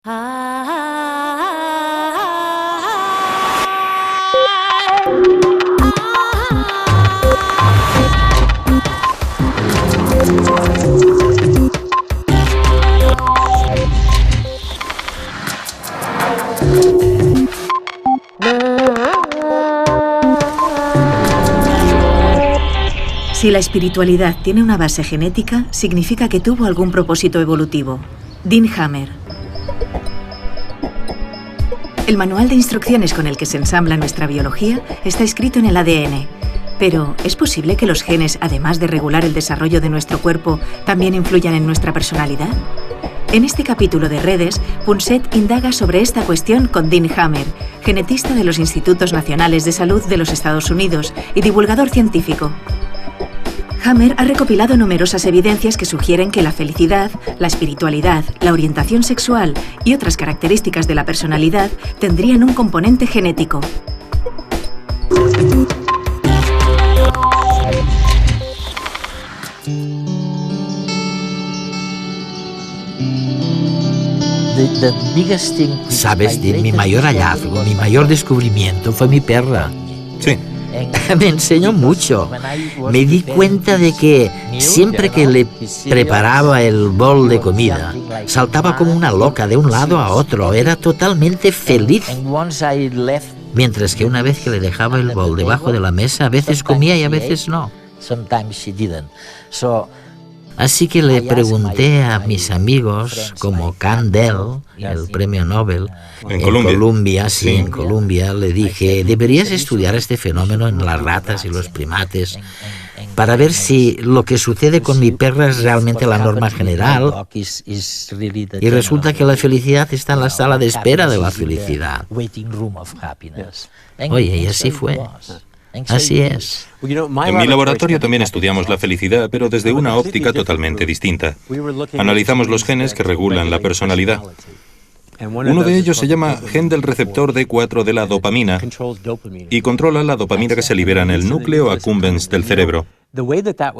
Si la espiritualidad tiene una base genética, significa que tuvo algún propósito evolutivo. Dean Hammer. El manual de instrucciones con el que se ensambla nuestra biología está escrito en el ADN. Pero, ¿es posible que los genes, además de regular el desarrollo de nuestro cuerpo, también influyan en nuestra personalidad? En este capítulo de Redes, Punset indaga sobre esta cuestión con Dean Hammer, genetista de los Institutos Nacionales de Salud de los Estados Unidos y divulgador científico. Hammer ha recopilado numerosas evidencias que sugieren que la felicidad, la espiritualidad, la orientación sexual y otras características de la personalidad tendrían un componente genético. Sabes, mi mayor hallazgo, mi mayor descubrimiento fue mi perra. Sí. Me enseñó mucho. Me di cuenta de que siempre que le preparaba el bol de comida, saltaba como una loca de un lado a otro. Era totalmente feliz. Mientras que una vez que le dejaba el bol debajo de la mesa, a veces comía y a veces no. Así que le pregunté a mis amigos, como Kandel, el premio Nobel, en Colombia, en Colombia, le dije, deberías estudiar este fenómeno en las ratas y los primates para ver si lo que sucede con mi perra es realmente la norma general. Y resulta que la felicidad está en la sala de espera de la felicidad. Oye, y así fue. Así es. En mi laboratorio también estudiamos la felicidad, pero desde una óptica totalmente distinta. Analizamos los genes que regulan la personalidad. Uno de ellos se llama gen del receptor D4 de la dopamina y controla la dopamina que se libera en el núcleo accumbens del cerebro.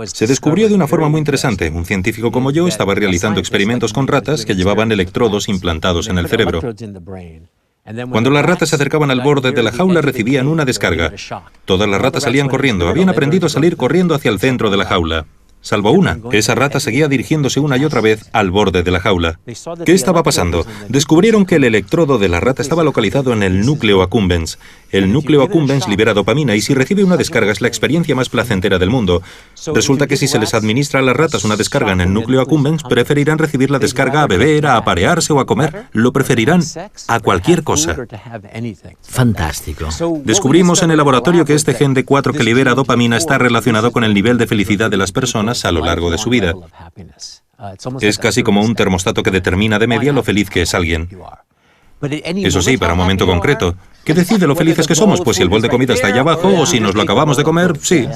Se descubrió de una forma muy interesante. Un científico como yo estaba realizando experimentos con ratas que llevaban electrodos implantados en el cerebro. Cuando las ratas se acercaban al borde de la jaula, recibían una descarga. Todas las ratas salían corriendo. Habían aprendido a salir corriendo hacia el centro de la jaula. Salvo una. Esa rata seguía dirigiéndose una y otra vez al borde de la jaula. ¿Qué estaba pasando? Descubrieron que el electrodo de la rata estaba localizado en el núcleo accumbens. El núcleo accumbens libera dopamina y si recibe una descarga es la experiencia más placentera del mundo. Resulta que si se les administra a las ratas una descarga en el núcleo accumbens, preferirán recibir la descarga a beber, a aparearse o a comer. Lo preferirán a cualquier cosa. Fantástico. Descubrimos en el laboratorio que este gen D4 que libera dopamina está relacionado con el nivel de felicidad de las personas a lo largo de su vida. Es casi como un termostato que determina de media lo feliz que es alguien. Eso sí, para un momento concreto. ¿Qué decide lo felices que somos? Pues si el bol de comida está allá abajo o si nos lo acabamos de comer, sí.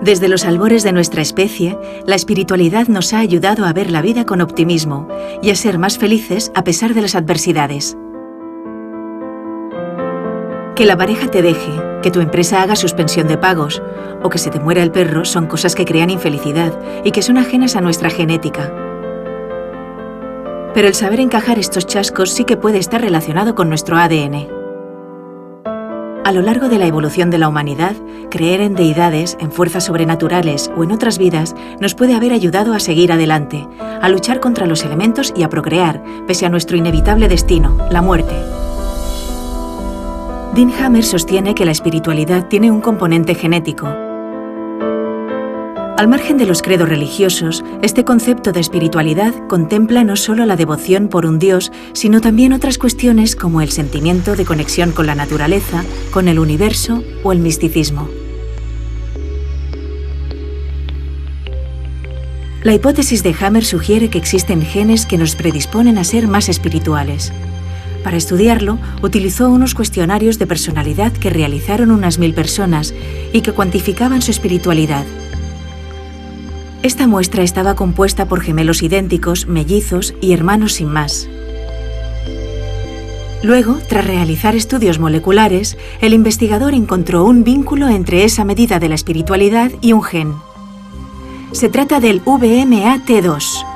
Desde los albores de nuestra especie, la espiritualidad nos ha ayudado a ver la vida con optimismo y a ser más felices a pesar de las adversidades. Que la pareja te deje, que tu empresa haga suspensión de pagos o que se te muera el perro son cosas que crean infelicidad y que son ajenas a nuestra genética. Pero el saber encajar estos chascos sí que puede estar relacionado con nuestro ADN. A lo largo de la evolución de la humanidad, creer en deidades, en fuerzas sobrenaturales o en otras vidas nos puede haber ayudado a seguir adelante, a luchar contra los elementos y a procrear, pese a nuestro inevitable destino, la muerte. Dean Hammer sostiene que la espiritualidad tiene un componente genético. Al margen de los credos religiosos, este concepto de espiritualidad contempla no solo la devoción por un Dios, sino también otras cuestiones como el sentimiento de conexión con la naturaleza, con el universo o el misticismo. La hipótesis de Hammer sugiere que existen genes que nos predisponen a ser más espirituales. Para estudiarlo, utilizó unos cuestionarios de personalidad que realizaron unas 1000 personas y que cuantificaban su espiritualidad. Esta muestra estaba compuesta por gemelos idénticos, mellizos y hermanos sin más. Luego, tras realizar estudios moleculares, el investigador encontró un vínculo entre esa medida de la espiritualidad y un gen. Se trata del VMAT2.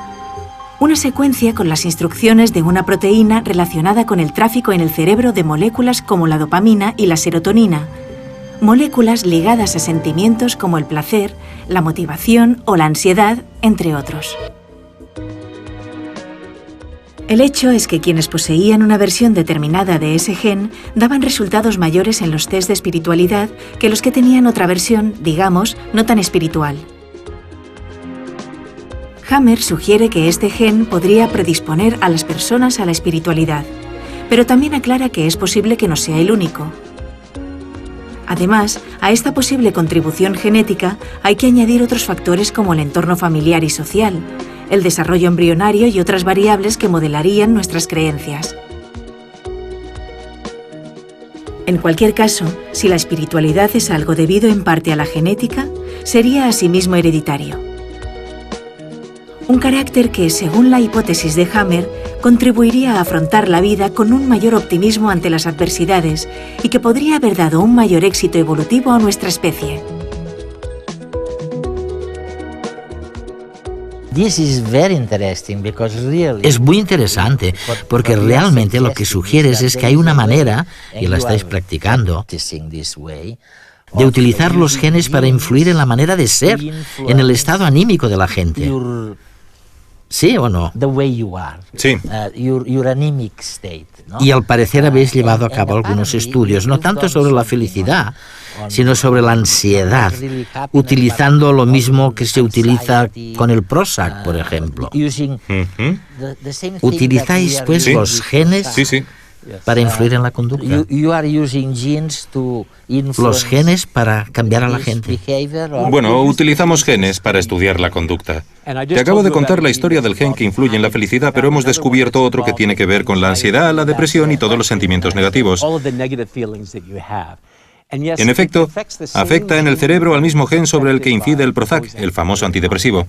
Una secuencia con las instrucciones de una proteína relacionada con el tráfico en el cerebro de moléculas como la dopamina y la serotonina, moléculas ligadas a sentimientos como el placer, la motivación o la ansiedad, entre otros. El hecho es que quienes poseían una versión determinada de ese gen daban resultados mayores en los test de espiritualidad que los que tenían otra versión, digamos, no tan espiritual. Hammer sugiere que este gen podría predisponer a las personas a la espiritualidad, pero también aclara que es posible que no sea el único. Además, a esta posible contribución genética hay que añadir otros factores como el entorno familiar y social, el desarrollo embrionario y otras variables que modelarían nuestras creencias. En cualquier caso, si la espiritualidad es algo debido en parte a la genética, sería asimismo hereditario. Un carácter que, según la hipótesis de Hammer, contribuiría a afrontar la vida con un mayor optimismo ante las adversidades y que podría haber dado un mayor éxito evolutivo a nuestra especie. Es muy interesante porque realmente lo que sugieres es que hay una manera, y la estáis practicando, de utilizar los genes para influir en la manera de ser, en el estado anímico de la gente. ¿Sí o no? Sí. Y al parecer habéis llevado a cabo algunos estudios, no tanto sobre la felicidad, sino sobre la ansiedad, utilizando lo mismo que se utiliza con el Prozac, por ejemplo. ¿Utilizáis, pues, los genes para influir en la conducta? ¿Los genes para cambiar a la gente? Bueno, utilizamos genes para estudiar la conducta. Te acabo de contar la historia del gen que influye en la felicidad, pero hemos descubierto otro que tiene que ver con la ansiedad, la depresión y todos los sentimientos negativos. En efecto, afecta en el cerebro al mismo gen sobre el que incide el Prozac, el famoso antidepresivo.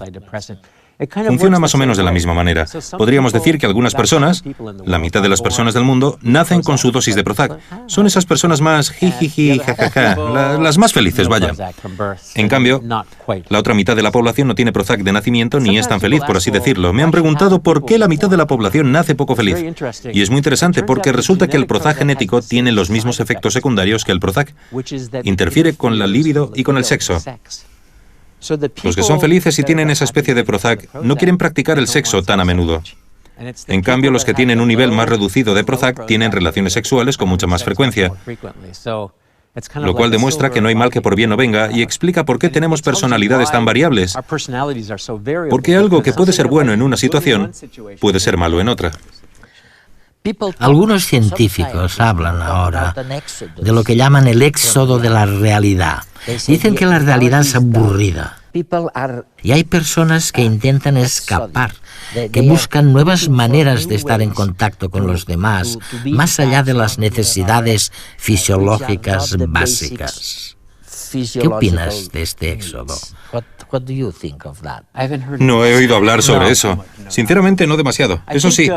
Funciona más o menos de la misma manera. Podríamos decir que algunas personas, la mitad de las personas del mundo, nacen con su dosis de Prozac. Son esas personas más jijiji, jajaja, las más felices, vaya. En cambio, la otra mitad de la población no tiene Prozac de nacimiento ni es tan feliz, por así decirlo. Me han preguntado por qué la mitad de la población nace poco feliz. Y es muy interesante porque resulta que el Prozac genético tiene los mismos efectos secundarios que el Prozac. Interfiere con la libido y con el sexo. Los que son felices y tienen esa especie de Prozac no quieren practicar el sexo tan a menudo. En cambio, los que tienen un nivel más reducido de Prozac tienen relaciones sexuales con mucha más frecuencia, lo cual demuestra que no hay mal que por bien no venga y explica por qué tenemos personalidades tan variables. Porque algo que puede ser bueno en una situación puede ser malo en otra. Algunos científicos hablan ahora de lo que llaman el éxodo de la realidad. Dicen que la realidad es aburrida. Y hay personas que intentan escapar, que buscan nuevas maneras de estar en contacto con los demás, más allá de las necesidades fisiológicas básicas. ¿Qué opinas de este éxodo? No he oído hablar sobre eso. Sinceramente, no demasiado. Eso sí,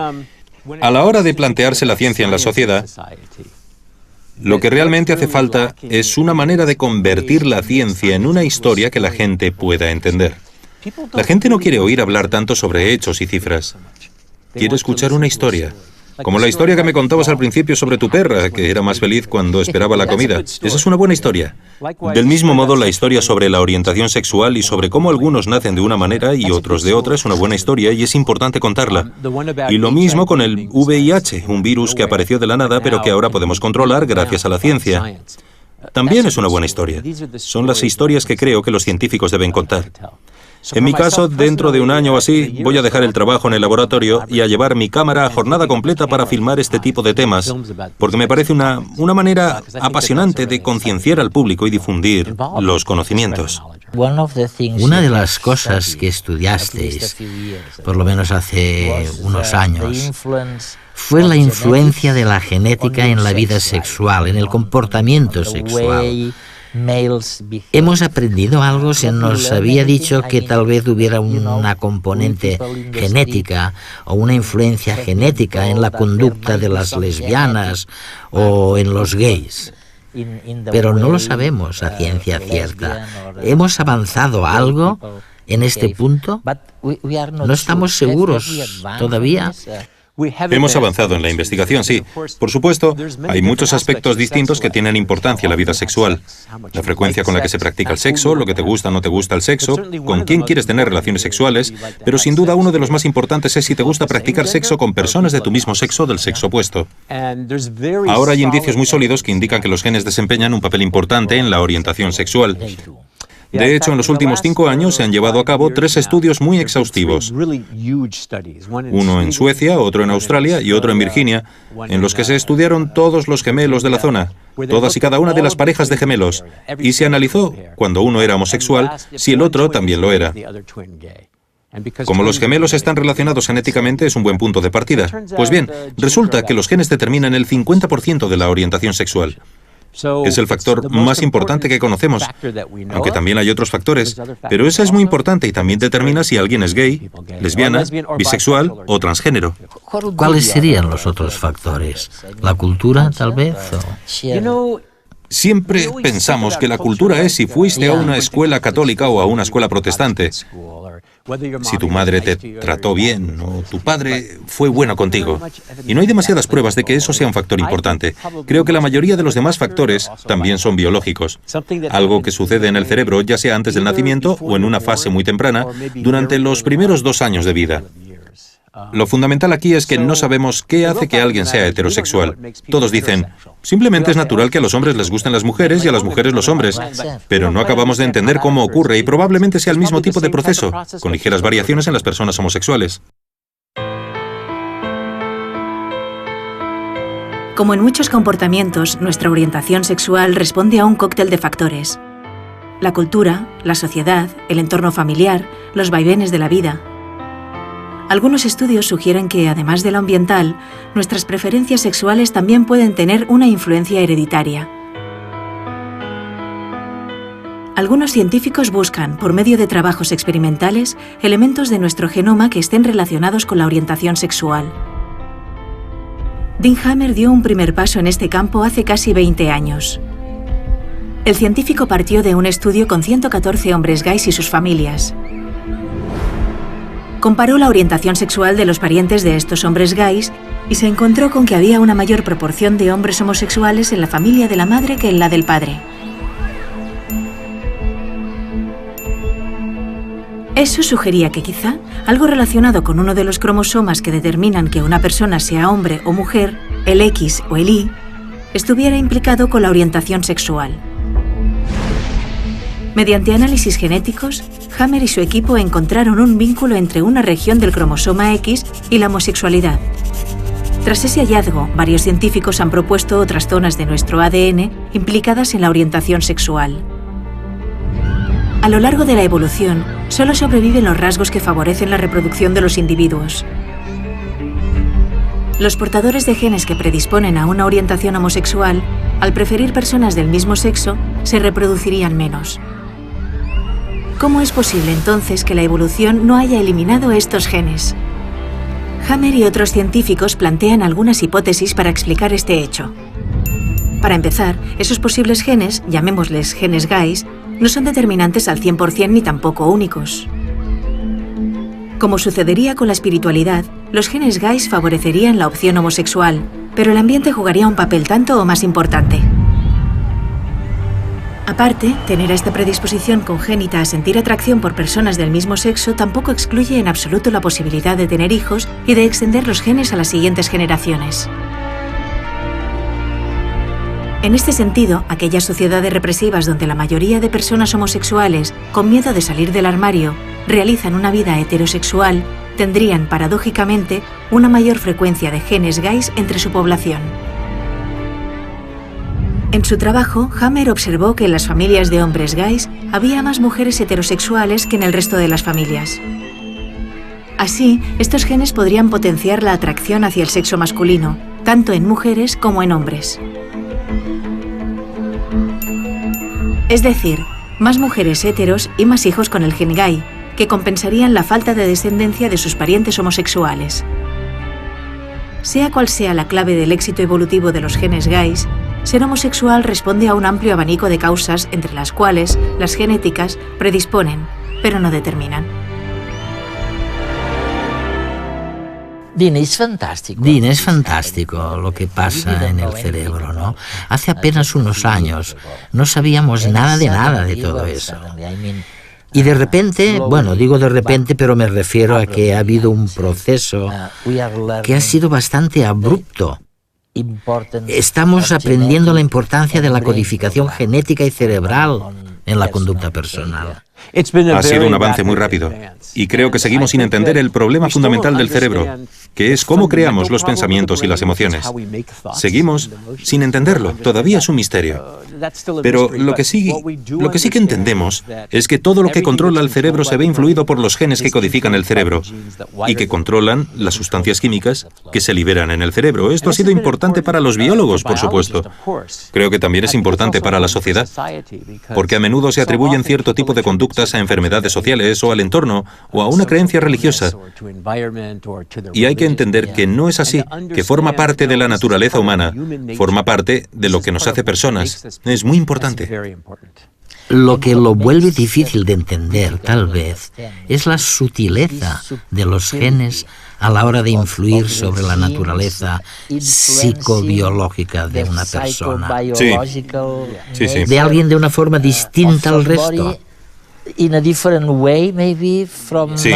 a la hora de plantearse la ciencia en la sociedad, lo que realmente hace falta es una manera de convertir la ciencia en una historia que la gente pueda entender. La gente no quiere oír hablar tanto sobre hechos y cifras. Quiere escuchar una historia. Como la historia que me contabas al principio sobre tu perra, que era más feliz cuando esperaba la comida. Esa es una buena historia. Del mismo modo, la historia sobre la orientación sexual y sobre cómo algunos nacen de una manera y otros de otra es una buena historia y es importante contarla. Y lo mismo con el VIH, un virus que apareció de la nada pero que ahora podemos controlar gracias a la ciencia. También es una buena historia. Son las historias que creo que los científicos deben contar. En mi caso, dentro de un año o así, voy a dejar el trabajo en el laboratorio y a llevar mi cámara a jornada completa para filmar este tipo de temas, porque me parece una manera apasionante de concienciar al público y difundir los conocimientos. Una de las cosas que estudiasteis, por lo menos hace unos años, fue la influencia de la genética en la vida sexual, en el comportamiento sexual. Hemos aprendido algo, se nos había dicho que tal vez hubiera una componente genética o una influencia genética en la conducta de las lesbianas o en los gays. Pero no lo sabemos a ciencia cierta. ¿Hemos avanzado algo en este punto? No estamos seguros todavía. Hemos avanzado en la investigación, sí. Por supuesto, hay muchos aspectos distintos que tienen importancia en la vida sexual. La frecuencia con la que se practica el sexo, lo que te gusta o no te gusta el sexo, con quién quieres tener relaciones sexuales, pero sin duda uno de los más importantes es si te gusta practicar sexo con personas de tu mismo sexo o del sexo opuesto. Ahora hay indicios muy sólidos que indican que los genes desempeñan un papel importante en la orientación sexual. De hecho, en los últimos 5 años se han llevado a cabo 3 estudios muy exhaustivos. Uno en Suecia, otro en Australia y otro en Virginia, en los que se estudiaron todos los gemelos de la zona, todas y cada una de las parejas de gemelos, y se analizó, cuando uno era homosexual, si el otro también lo era. Como los gemelos están relacionados genéticamente, es un buen punto de partida. Pues bien, resulta que los genes determinan el 50% de la orientación sexual. Es el factor más importante que conocemos, aunque también hay otros factores, pero ese es muy importante y también determina si alguien es gay, lesbiana, bisexual o transgénero. ¿Cuáles serían los otros factores? ¿La cultura, tal vez? Siempre pensamos que la cultura es si fuiste a una escuela católica o a una escuela protestante. Si tu madre te trató bien o tu padre fue bueno contigo. Y no hay demasiadas pruebas de que eso sea un factor importante. Creo que la mayoría de los demás factores también son biológicos. Algo que sucede en el cerebro, ya sea antes del nacimiento o en una fase muy temprana, durante los primeros 2 años de vida. Lo fundamental aquí es que no sabemos qué hace que alguien sea heterosexual. Todos dicen, simplemente es natural que a los hombres les gusten las mujeres y a las mujeres los hombres. Pero no acabamos de entender cómo ocurre y probablemente sea el mismo tipo de proceso, con ligeras variaciones en las personas homosexuales. Como en muchos comportamientos, nuestra orientación sexual responde a un cóctel de factores. La cultura, la sociedad, el entorno familiar, los vaivenes de la vida. Algunos estudios sugieren que, además de lo ambiental, nuestras preferencias sexuales también pueden tener una influencia hereditaria. Algunos científicos buscan, por medio de trabajos experimentales, elementos de nuestro genoma que estén relacionados con la orientación sexual. Dean Hammer dio un primer paso en este campo hace casi 20 años. El científico partió de un estudio con 114 hombres gays y sus familias. Comparó la orientación sexual de los parientes de estos hombres gays y se encontró con que había una mayor proporción de hombres homosexuales en la familia de la madre que en la del padre. Eso sugería que quizá algo relacionado con uno de los cromosomas que determinan que una persona sea hombre o mujer, el X o el Y, estuviera implicado con la orientación sexual. Mediante análisis genéticos, Hammer y su equipo encontraron un vínculo entre una región del cromosoma X y la homosexualidad. Tras ese hallazgo, varios científicos han propuesto otras zonas de nuestro ADN implicadas en la orientación sexual. A lo largo de la evolución, solo sobreviven los rasgos que favorecen la reproducción de los individuos. Los portadores de genes que predisponen a una orientación homosexual, al preferir personas del mismo sexo, se reproducirían menos. ¿Cómo es posible entonces que la evolución no haya eliminado estos genes? Hammer y otros científicos plantean algunas hipótesis para explicar este hecho. Para empezar, esos posibles genes, llamémosles genes gays, no son determinantes al 100% ni tampoco únicos. Como sucedería con la espiritualidad, los genes gays favorecerían la opción homosexual, pero el ambiente jugaría un papel tanto o más importante. Aparte, tener esta predisposición congénita a sentir atracción por personas del mismo sexo tampoco excluye en absoluto la posibilidad de tener hijos y de extender los genes a las siguientes generaciones. En este sentido, aquellas sociedades represivas donde la mayoría de personas homosexuales, con miedo de salir del armario, realizan una vida heterosexual, tendrían, paradójicamente, una mayor frecuencia de genes gays entre su población. En su trabajo, Hammer observó que en las familias de hombres gays había más mujeres heterosexuales que en el resto de las familias. Así, estos genes podrían potenciar la atracción hacia el sexo masculino, tanto en mujeres como en hombres. Es decir, más mujeres heteros y más hijos con el gen gay, que compensarían la falta de descendencia de sus parientes homosexuales. Sea cual sea la clave del éxito evolutivo de los genes gays, ser homosexual responde a un amplio abanico de causas entre las cuales las genéticas predisponen, pero no determinan. Dean, es fantástico lo que pasa en el cerebro, ¿no? Hace apenas unos años no sabíamos nada de todo eso. Y de repente, bueno, digo de repente, pero me refiero a que ha habido un proceso que ha sido bastante abrupto. Estamos aprendiendo la importancia de la codificación genética y cerebral en la conducta personal. Ha sido un avance muy rápido y creo que seguimos sin entender el problema fundamental del cerebro, que es cómo creamos los pensamientos y las emociones. Seguimos sin entenderlo, todavía es un misterio. Pero lo que sí que entendemos es que todo lo que controla el cerebro se ve influido por los genes que codifican el cerebro y que controlan las sustancias químicas que se liberan en el cerebro. Esto ha sido importante para los biólogos, por supuesto. Creo que también es importante para la sociedad, porque a menudo se atribuyen cierto tipo de conductas a enfermedades sociales o al entorno o a una creencia religiosa. Y hay que entender que no es así, que forma parte de la naturaleza humana, forma parte de lo que nos hace personas. Es muy importante. Lo que lo vuelve difícil de entender, tal vez, es la sutileza de los genes a la hora de influir sobre la naturaleza psicobiológica de una persona. Sí. De alguien de una forma distinta al resto. Sí.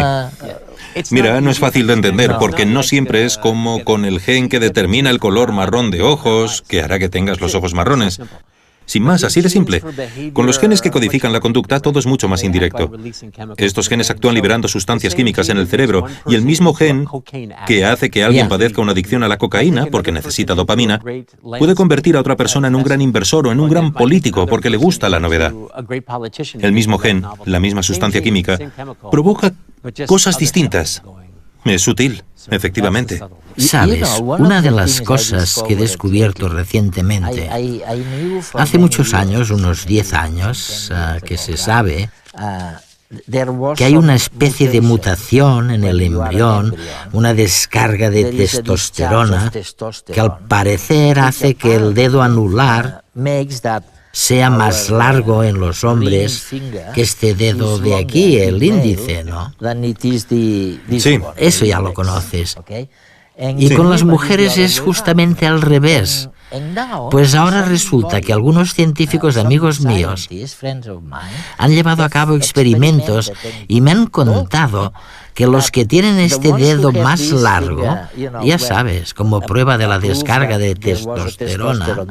Mira, no es fácil de entender porque no siempre es como con el gen que determina el color marrón de ojos, que hará que tengas los ojos marrones. Sin más, así de simple. Con los genes que codifican la conducta, todo es mucho más indirecto. Estos genes actúan liberando sustancias químicas en el cerebro y el mismo gen que hace que alguien padezca una adicción a la cocaína porque necesita dopamina, puede convertir a otra persona en un gran inversor o en un gran político porque le gusta la novedad. El mismo gen, la misma sustancia química, provoca cosas distintas. Es sutil, efectivamente. Sabes, una de las cosas que he descubierto recientemente, hace muchos años, unos 10 años, que se sabe que hay una especie de mutación en el embrión, una descarga de testosterona, que al parecer hace que el dedo anular sea más largo en los hombres que este dedo de aquí, el índice, ¿no? Sí. Eso ya lo conoces. Y con las mujeres es justamente al revés. Pues ahora resulta que algunos científicos amigos míos han llevado a cabo experimentos y me han contado que los que tienen este dedo más largo, ya sabes, como prueba de la descarga de testosterona,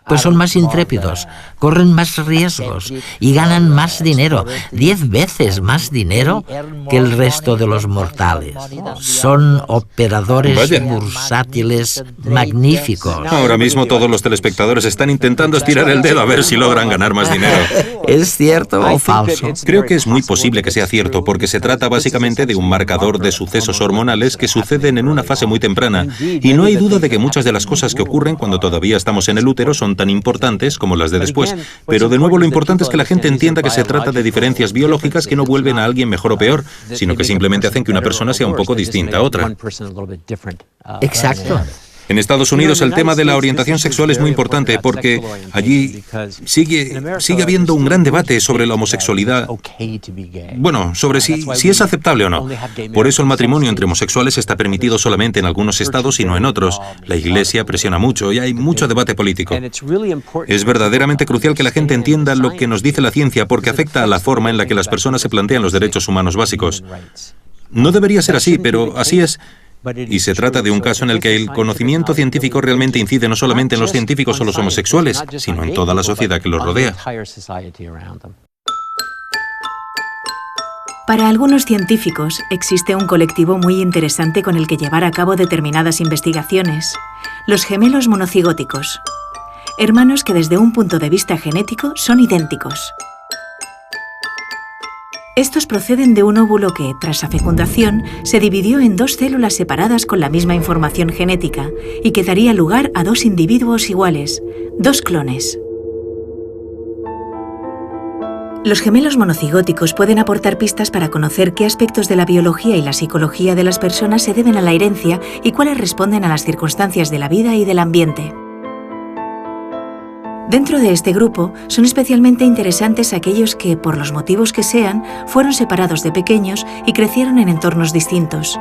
pues son más intrépidos, corren más riesgos y ganan más dinero, 10 veces más dinero que el resto de los mortales. Son operadores bursátiles magníficos. Ahora mismo todos los telespectadores están intentando estirar el dedo a ver si logran ganar más dinero. ¿Es cierto o falso? Creo que es muy posible que sea cierto, porque se trata básicamente de un marcador de sucesos hormonales que suceden en una fase muy temprana. Y no hay duda de que muchas de las cosas que ocurren cuando todavía estamos en el útero son tan importantes como las de después. Pero de nuevo lo importante es que la gente entienda que se trata de diferencias biológicas que no vuelven a alguien mejor o peor, sino que simplemente hacen que una persona sea un poco distinta a otra. Exacto. En Estados Unidos el tema de la orientación sexual es muy importante porque allí sigue habiendo un gran debate sobre la homosexualidad. Bueno, sobre si es aceptable o no. Por eso el matrimonio entre homosexuales está permitido solamente en algunos estados y no en otros. La Iglesia presiona mucho y hay mucho debate político. Es verdaderamente crucial que la gente entienda lo que nos dice la ciencia porque afecta a la forma en la que las personas se plantean los derechos humanos básicos. No debería ser así, pero así es. Y se trata de un caso en el que el conocimiento científico realmente incide no solamente en los científicos o los homosexuales, sino en toda la sociedad que los rodea. Para algunos científicos existe un colectivo muy interesante con el que llevar a cabo determinadas investigaciones: los gemelos monocigóticos, hermanos que desde un punto de vista genético son idénticos. Estos proceden de un óvulo que, tras la fecundación, se dividió en 2 células separadas con la misma información genética y que daría lugar a 2 individuos iguales, 2 clones. Los gemelos monocigóticos pueden aportar pistas para conocer qué aspectos de la biología y la psicología de las personas se deben a la herencia y cuáles responden a las circunstancias de la vida y del ambiente. Dentro de este grupo son especialmente interesantes aquellos que, por los motivos que sean, fueron separados de pequeños y crecieron en entornos distintos.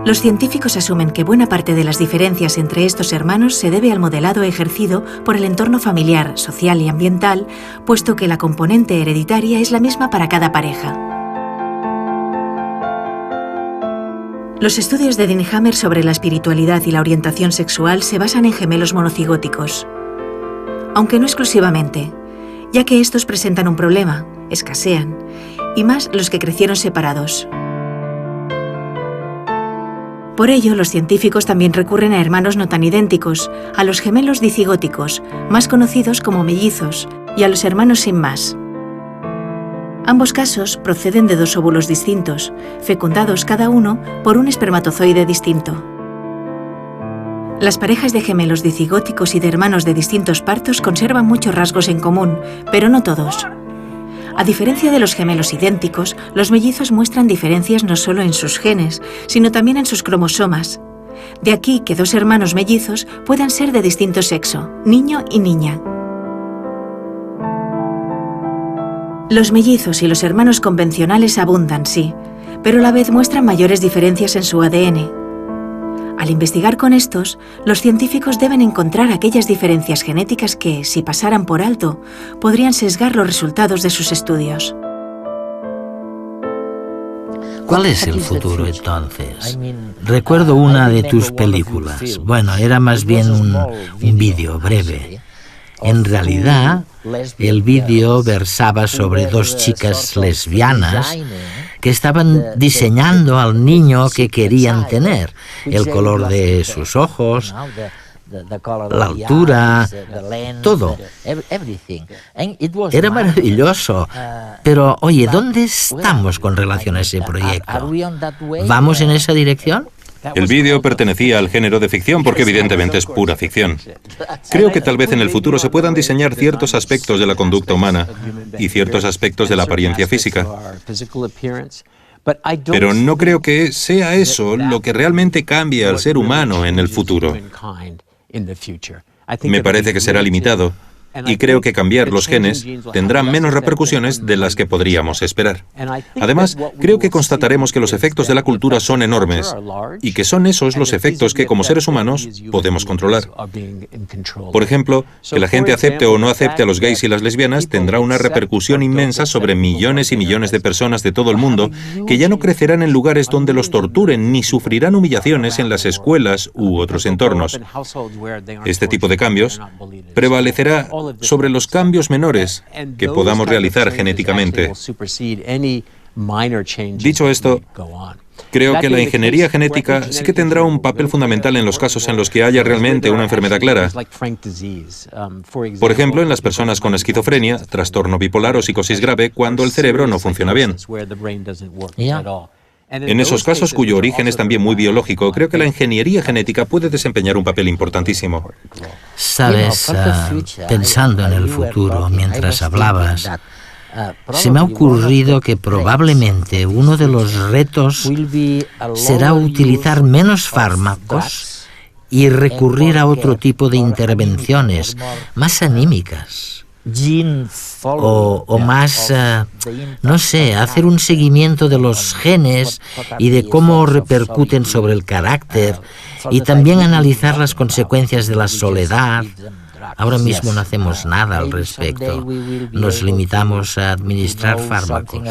Los científicos asumen que buena parte de las diferencias entre estos hermanos se debe al modelado ejercido por el entorno familiar, social y ambiental, puesto que la componente hereditaria es la misma para cada pareja. Los estudios de Dean Hammer sobre la espiritualidad y la orientación sexual se basan en gemelos monocigóticos, aunque no exclusivamente, ya que estos presentan un problema, escasean, y más los que crecieron separados. Por ello, los científicos también recurren a hermanos no tan idénticos, a los gemelos dicigóticos, más conocidos como mellizos, y a los hermanos sin más. Ambos casos proceden de dos óvulos distintos, fecundados cada uno por un espermatozoide distinto. Las parejas de gemelos dicigóticos y de hermanos de distintos partos conservan muchos rasgos en común, pero no todos. A diferencia de los gemelos idénticos, los mellizos muestran diferencias no solo en sus genes, sino también en sus cromosomas. De aquí que dos hermanos mellizos puedan ser de distinto sexo, niño y niña. Los mellizos y los hermanos convencionales abundan, sí, pero a la vez muestran mayores diferencias en su ADN. Al investigar con estos, los científicos deben encontrar aquellas diferencias genéticas que, si pasaran por alto, podrían sesgar los resultados de sus estudios. ¿Cuál es el futuro entonces? Recuerdo una de tus películas. Bueno, era más bien un vídeo breve. En realidad, el vídeo versaba sobre dos chicas lesbianas que estaban diseñando al niño que querían tener, el color de sus ojos, la altura, todo. Era maravilloso. Pero, oye, ¿dónde estamos con relación a ese proyecto? ¿Vamos en esa dirección? El vídeo pertenecía al género de ficción porque evidentemente es pura ficción. Creo que tal vez en el futuro se puedan diseñar ciertos aspectos de la conducta humana y ciertos aspectos de la apariencia física. Pero no creo que sea eso lo que realmente cambie al ser humano en el futuro. Me parece que será limitado. Y creo que cambiar los genes tendrá menos repercusiones de las que podríamos esperar. Además, creo que constataremos que los efectos de la cultura son enormes y que son esos los efectos que como seres humanos podemos controlar. Por ejemplo, que la gente acepte o no acepte a los gays y las lesbianas tendrá una repercusión inmensa sobre millones y millones de personas de todo el mundo que ya no crecerán en lugares donde los torturen ni sufrirán humillaciones en las escuelas u otros entornos. Este tipo de cambios prevalecerá sobre los cambios menores que podamos realizar genéticamente. Dicho esto, creo que la ingeniería genética sí que tendrá un papel fundamental en los casos en los que haya realmente una enfermedad clara. Por ejemplo, en las personas con esquizofrenia, trastorno bipolar o psicosis grave, cuando el cerebro no funciona bien. En esos casos, cuyo origen es también muy biológico, creo que la ingeniería genética puede desempeñar un papel importantísimo. Sabes, pensando en el futuro, mientras hablabas, se me ha ocurrido que probablemente uno de los retos será utilizar menos fármacos y recurrir a otro tipo de intervenciones más anímicas. O más, no sé, hacer un seguimiento de los genes y de cómo repercuten sobre el carácter y también analizar las consecuencias de la soledad. Ahora mismo no hacemos nada al respecto. Nos limitamos a administrar fármacos.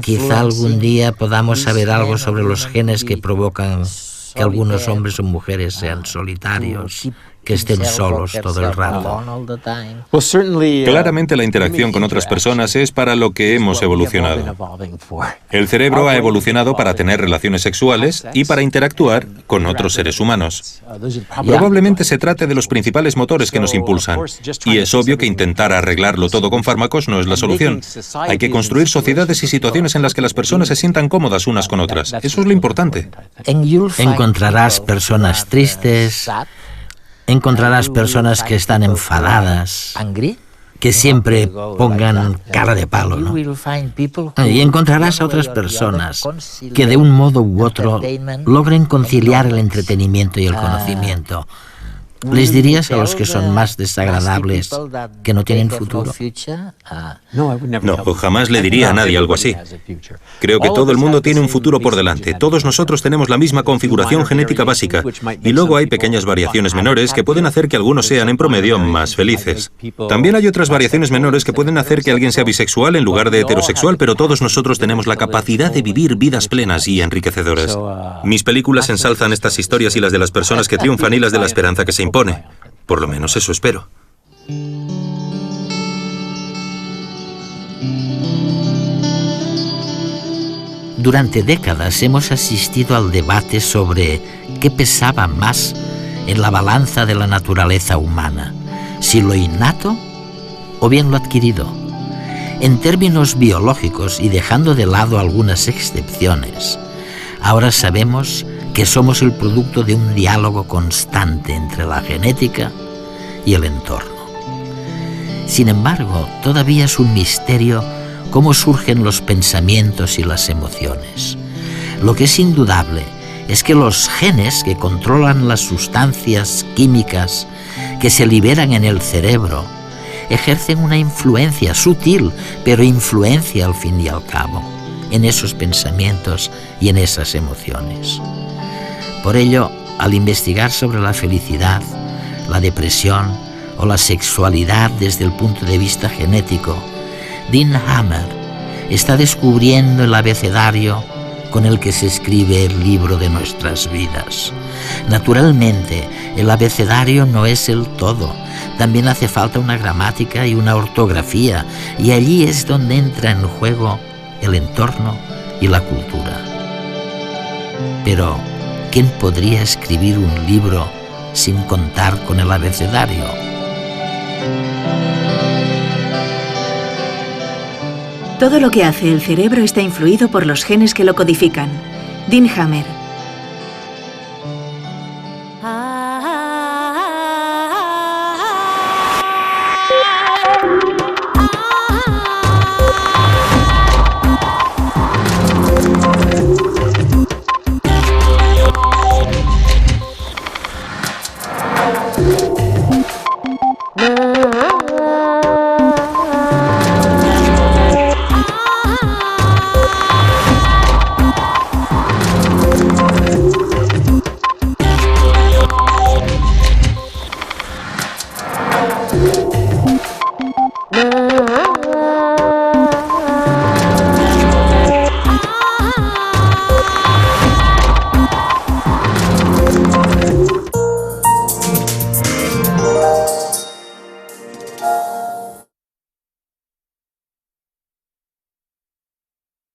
Quizá algún día podamos saber algo sobre los genes que provocan que algunos hombres o mujeres sean solitarios, que estén solos todo el rato. Claramente la interacción con otras personas es para lo que hemos evolucionado. El cerebro ha evolucionado para tener relaciones sexuales y para interactuar con otros seres humanos. Probablemente se trate de los principales motores que nos impulsan. Y es obvio que intentar arreglarlo todo con fármacos no es la solución. Hay que construir sociedades y situaciones en las que las personas se sientan cómodas unas con otras. Eso es lo importante. Encontrarás personas tristes, encontrarás personas que están enfadadas, que siempre pongan cara de palo, ¿no? Y encontrarás a otras personas que de un modo u otro logren conciliar el entretenimiento y el conocimiento. ¿Les dirías a los que son más desagradables que no tienen futuro? No, jamás le diría a nadie algo así. Creo que todo el mundo tiene un futuro por delante. Todos nosotros tenemos la misma configuración genética básica. Y luego hay pequeñas variaciones menores que pueden hacer que algunos sean, en promedio, más felices. También hay otras variaciones menores que pueden hacer que alguien sea bisexual en lugar de heterosexual, pero todos nosotros tenemos la capacidad de vivir vidas plenas y enriquecedoras. Mis películas ensalzan estas historias y las de las personas que triunfan y las de la esperanza que se impone. Por lo menos eso espero. Durante décadas hemos asistido al debate sobre qué pesaba más en la balanza de la naturaleza humana, si lo innato o bien lo adquirido. En términos biológicos, y dejando de lado algunas excepciones, ahora sabemos que somos el producto de un diálogo constante entre la genética y el entorno. Sin embargo, todavía es un misterio cómo surgen los pensamientos y las emociones. Lo que es indudable es que los genes que controlan las sustancias químicas que se liberan en el cerebro ejercen una influencia sutil, pero influencia al fin y al cabo en esos pensamientos y en esas emociones. Por ello, al investigar sobre la felicidad, la depresión o la sexualidad desde el punto de vista genético, Dean Hammer está descubriendo el abecedario con el que se escribe el libro de nuestras vidas. Naturalmente, el abecedario no es el todo. También hace falta una gramática y una ortografía, y allí es donde entra en juego el entorno y la cultura. Pero ¿quién podría escribir un libro sin contar con el abecedario? Todo lo que hace el cerebro está influido por los genes que lo codifican. Dean Hammer,